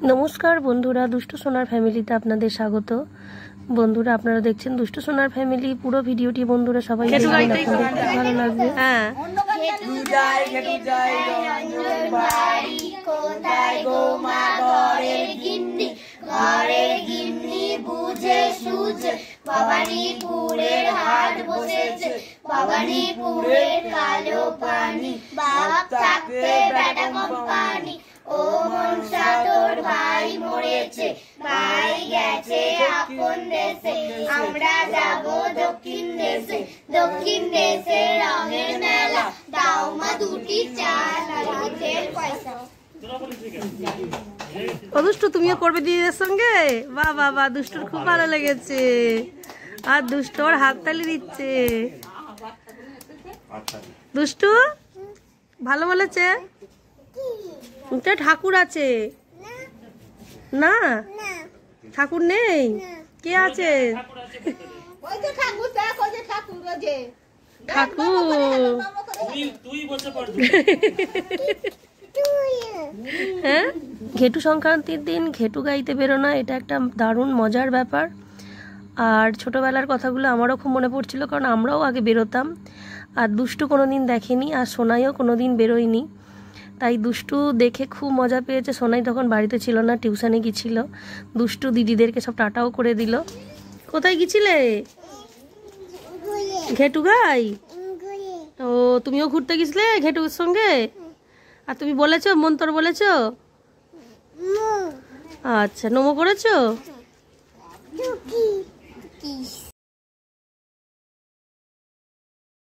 নমস্কার বন্ধুরা, দুষ্টু সোনার ফ্যামিলিতে আপনাদের স্বাগত। বন্ধুরা, আপনারা দেখছেন দুষ্টু সোনার ফ্যামিলি। পুরো ভিডিওটি বন্ধুরা সবাই দেখবেন, আপনাদের খুব ভালো লাগবে। হ্যাঁ, ভবানীপুরের হাট বসেছে, ভবানীপুরের কালো পানি, বাপ থাকতে বেটা কোম্পানি। ও মনসা তোর ভাই মরেছে, ভাই গেছে আপন দেশে, আমরা যাব দক্ষিণ দেশে, দক্ষিণ দেশে রঙের মেলা, দাও মা দুটি চাল হাতের পয়সা। ও দুষ্টু, তুমিও করবে দিদিদের সঙ্গে? বাহ বাহ বাহ, দুষ্টুর খুব ভালো লেগেছে। আর দুষ্টু ওর হাততালি দিচ্ছে। দুষ্টু ভালো বলেছে। ঠাকুর আছে না? ঠাকুর নেই? কে আছে? ঠাকুর হ্যাঁ, ঘেটু সংক্রান্তির দিন ঘেটু গাইতে বেরোনা, এটা একটা দারুণ মজার ব্যাপার। আর ছোটোবেলার কথাগুলো আমারও খুব মনে পড়ছিল, কারণ আমরাও আগে বেরোতাম। আর দুষ্টু কোনো দিন দেখেনি, আর সোনাইও কোনো দিন বেরোয়নি। তাই দুষ্টু দেখে খুব মজা পেয়েছে। সোনাই তখন বাড়িতে ছিল না, টিউশনে গিয়েছিল। দুষ্টু দিদিদেরকে সব টাটাও করে দিল। কোথায় গিয়েছিলে? ঘেটু গাই? ও, তুমিও ঘুরতে গেছিলে ঘেটুর সঙ্গে? আর তুমি বলেছো, মন্তর বলেছো? আচ্ছা, নমো করেছো?